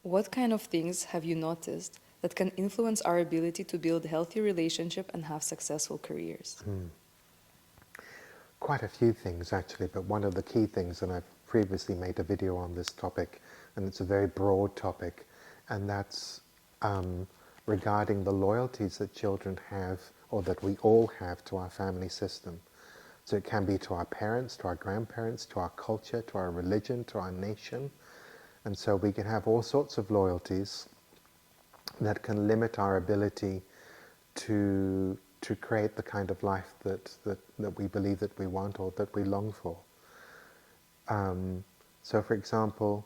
What kind of things have you noticed that can influence our ability to build healthy relationship and have successful careers? Quite a few things actually, but one of the key things, and I've previously made a video on this topic, and it's a very broad topic, and that's regarding the loyalties that children have, or that we all have, to our family system. So it can be to our parents, to our grandparents, to our culture, to our religion, to our nation. And so we can have all sorts of loyalties that can limit our ability to create the kind of life that we believe that we want or that we long for. So for example,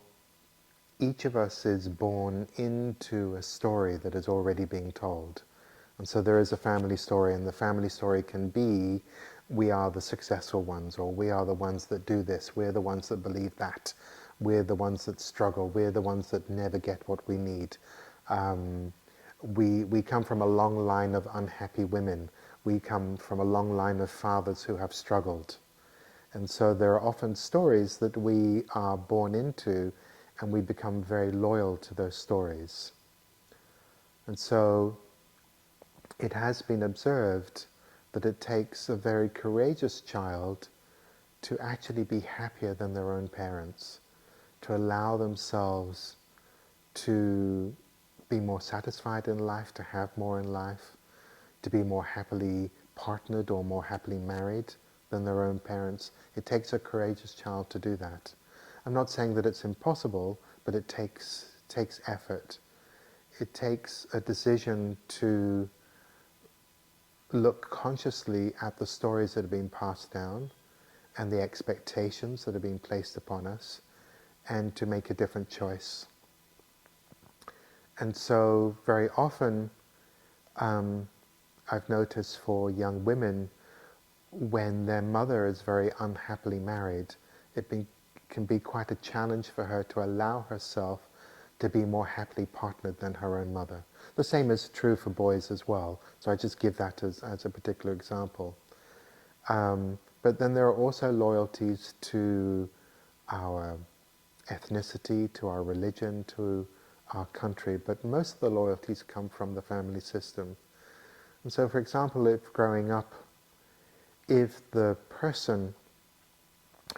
each of us is born into a story that is already being told. And so there is a family story, and the family story can be, we are the successful ones, or we are the ones that do this, we're the ones that believe that, we're the ones that struggle, we're the ones that never get what we need. We come from a long line of unhappy women. We come from a long line of fathers who have struggled. And so there are often stories that we are born into, and we become very loyal to those stories. And so it has been observed that it takes a very courageous child to actually be happier than their own parents, to allow themselves to be more satisfied in life, to have more in life, to be more happily partnered or more happily married than their own parents. It takes a courageous child to do that. I'm not saying that it's impossible, but it takes effort. It takes a decision to look consciously at the stories that have been passed down and the expectations that have been placed upon us, and to make a different choice. And so very often I've noticed for young women, when their mother is very unhappily married, can be quite a challenge for her to allow herself to be more happily partnered than her own mother. The same is true for boys as well, so I just give that as a particular example. But then there are also loyalties to our ethnicity, to our religion, to our country, but most of the loyalties come from the family system. And so, for example, if growing up, if the person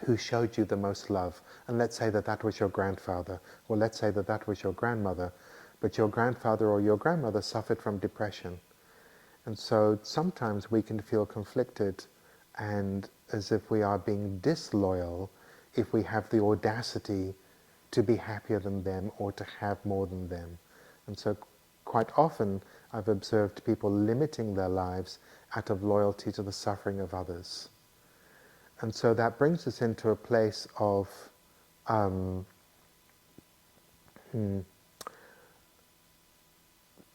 who showed you the most love, and let's say that that was your grandfather, or let's say that that was your grandmother, but your grandfather or your grandmother suffered from depression. And so sometimes we can feel conflicted and as if we are being disloyal if we have the audacity to be happier than them or to have more than them. And so quite often I've observed people limiting their lives out of loyalty to the suffering of others. And so that brings us into a place of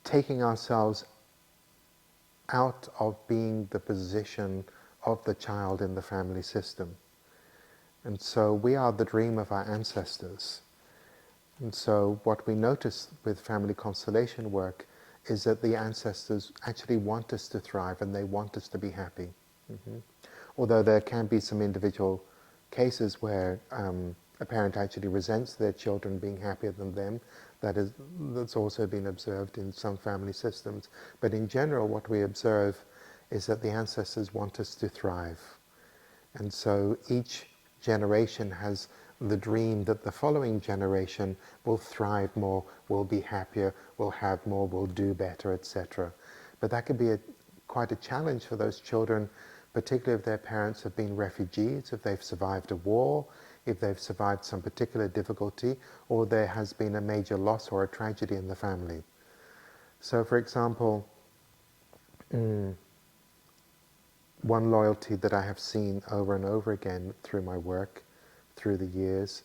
taking ourselves out of being the position of the child in the family system. And so we are the dream of our ancestors. And so what we notice with family constellation work is that the ancestors actually want us to thrive and they want us to be happy. Although there can be some individual cases where a parent actually resents their children being happier than them. That's also been observed in some family systems. But in general, what we observe is that the ancestors want us to thrive. And so each generation has the dream that the following generation will thrive more, will be happier, will have more, will do better, etc. But that could be quite a challenge for those children, particularly if their parents have been refugees, if they've survived a war, if they've survived some particular difficulty, or there has been a major loss or a tragedy in the family. So for example, one loyalty that I have seen over and over again through my work, through the years,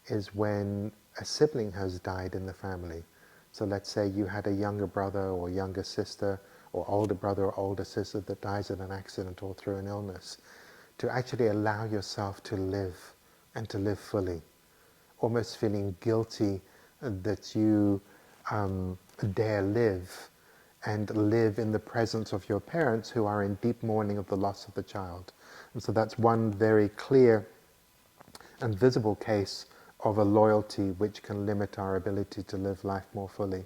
is when a sibling has died in the family. So let's say you had a younger brother or younger sister, or older brother or older sister that dies in an accident or through an illness, to actually allow yourself to live and to live fully, almost feeling guilty that you dare live and live in the presence of your parents who are in deep mourning of the loss of the child. And so that's one very clear and visible case of a loyalty which can limit our ability to live life more fully.